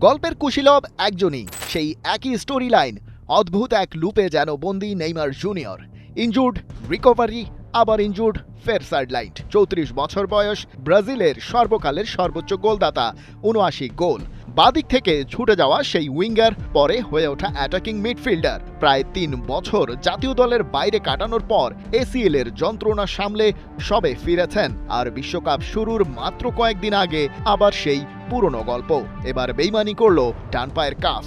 গল্পের কুশীলব একজনই, সেই একই স্টোরি লাইন। অদ্ভুত এক লুপে যেন বন্দি নেইমার জুনিয়র। ইনজুর্ড, রিকভারি, আবার ইনজুর্ড, ফের সাইডলাইন। 34 বছর বয়স, ব্রাজিলের সর্বকালের সর্বোচ্চ গোলদাতা, ৭৯ গোল। বাদিক থেকে ছুটে যাওয়া সেই উইঙ্গার পরে হয়ে ওঠা অ্যাটাকিং মিডফিল্ডার। প্রায় ৩ বছর জাতীয় দলের বাইরে কাটানোর পর এসিএল এর যন্ত্রণা সামলে সবে ফিরেছেন, আর বিশ্বকাপ শুরুর মাত্র কয়েকদিন আগে আবার সেই পুরনো গল্প। এবার বেইমানি করল ডান পায়ের কাফ।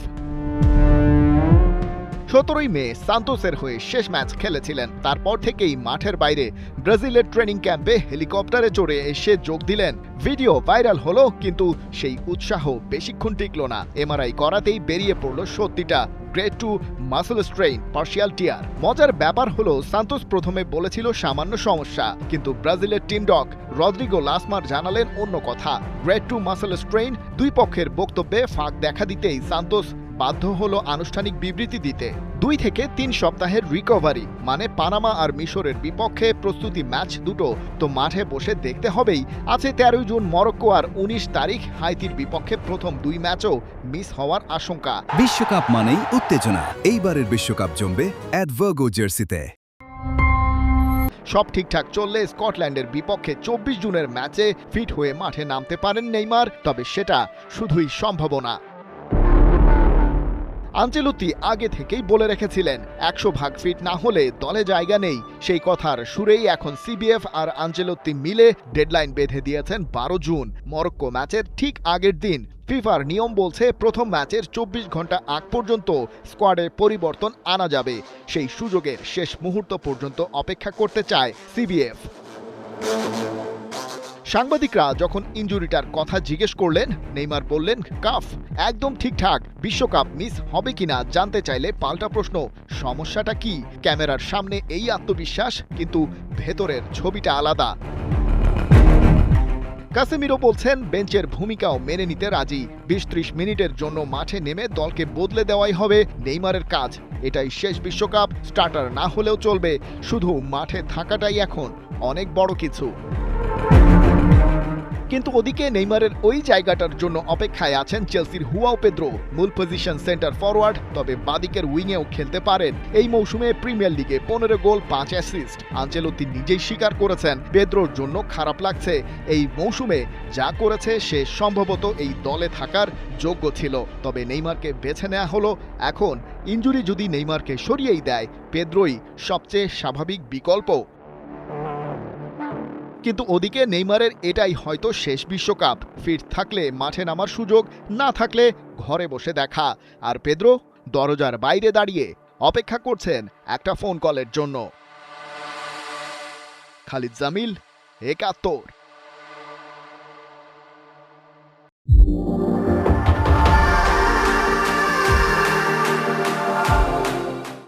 ১৭ই মে সান্তোসের হয়ে শেষ ম্যাচ খেলেছিলেন। তারপর থেকেই মাঠের বাইরে ব্রাজিলের ট্রেনিং ক্যাম্পে হেলিকপ্টারে চড়ে এসে যোগ দিলেন। ভিডিও ভাইরাল হলো, কিন্তু সেই উৎসাহ বেশিক্ষণ টিকল না। এমআরআই করাতেই বেরিয়ে পড়ল সত্যিটা, গ্রেড 2 মাসল স্ট্রেইন, পার্শিয়াল টিয়ার। মজার ব্যাপার হলো, সান্তোস প্রথমে বলেছিল সামান্য সমস্যা, কিন্তু ব্রাজিলের টিম ডক রদ্রিগো লাসমার জানালেন অন্য কথা। Grade 2 muscle strain. দুই পক্ষের বক্তব্যে ফাঁক দেখা দিতেই সান্তোস বাধ্য হলো আনুষ্ঠানিক বিবৃতি দিতে। 2 থেকে 3 সপ্তাহের রিকভারি, মানে পানামা আর মিশরের বিপক্ষে প্রস্তুতি ম্যাচ দুটো তো মাঠে বসে দেখতে হবেই। আছে 13 জুন মরক্কো আর 19 তারিখ হাইতির বিপক্ষে প্রথম 2 ম্যাচও মিস হওয়ার আশঙ্কা। বিশ্বকাপ মানেই উত্তেজনা। এইবারের বিশ্বকাপ জমবে অ্যাডভার্গো জার্সিতে। সব ঠিকঠাক চললে স্কটল্যান্ডের বিপক্ষে 24 জুনের ম্যাচে ফিট হয়ে মাঠে নামতে পারেন নেইমার, তবে সেটা শুধুই সম্ভাবনা। আনচেলত্তি আগে থেকেই বলে রেখেছিলেন 100% ফিট না হলে দলে জায়গা নেই। সেই কথার সুরেই এখন সিবিএফ আর আনচেলত্তি মিলে ডেডলাইন বেঁধে দিয়েছেন 12 জুন, মরক্কো ম্যাচের ঠিক আগের দিন। ফিফার নিয়ম বলছে প্রথম ম্যাচের 24 ঘন্টা আগ পর্যন্ত স্কোয়াডে পরিবর্তন আনা যাবে। সেই সুযোগের শেষ মুহূর্ত পর্যন্ত অপেক্ষা করতে চায় সিবিএফ। সাংবাদিকরা যখন ইনজুরিটার কথা জিজ্ঞেস করলেন, নেইমার বললেন কাফ, একদম ঠিকঠাক। বিশ্বকাপ মিস হবে কিনা জানতে চাইলে পাল্টা প্রশ্ন, সমস্যাটা কি? ক্যামেরার সামনে এই আত্মবিশ্বাস, কিন্তু ভেতরের ছবিটা আলাদা। কাসেমিরো বলছেন বেঞ্চের ভূমিকাও মেনে নিতে রাজি। 20-30 মিনিটের জন্য মাঠে নেমে দলকে বদলে দেওয়াই হবে নেইমারের কাজ। এটাই শেষ বিশ্বকাপ, স্টার্টার না হলেও চলবে, শুধু মাঠে থাকাটাই এখন অনেক বড় কিছু। কিন্তু ওদিকে নেইমারের ওই জায়গাটার জন্য অপেক্ষায় আছেন চেলসির হুয়াও পেদ্রো। মূল পজিশন সেন্টার ফরওয়ার্ড, তবে বাদিকের উইংয়েও খেলতে পারেন। এই মৌসুমে প্রিমিয়ার লিগে 15 গোল 5 অ্যাসিস্ট। আনচেলত্তি নিজেই স্বীকার করেছেন পেদ্রোর জন্য খারাপ লাগছে। এই মৌসুমে যা করেছে সে সম্ভবত এই দলে থাকার যোগ্য ছিল, তবে নেইমারকে বেছে নেওয়া হলো। এখন ইনজুরি যদি নেইমারকে সরিয়েই দেয়, পেদ্রোই সবচেয়ে স্বাভাবিক বিকল্প। কিন্তু ওদিকে নেইমারের এটাই হয়তো শেষ বিশ্বকাপ। ফিট থাকলে মাঠে নামার সুযোগ, না থাকলে ঘরে বসে দেখা। আর পেদ্রো দরজার বাইরে দাঁড়িয়ে অপেক্ষা করছেন একটা ফোন কলের জন্য। খালিদ জামিল, ৭১।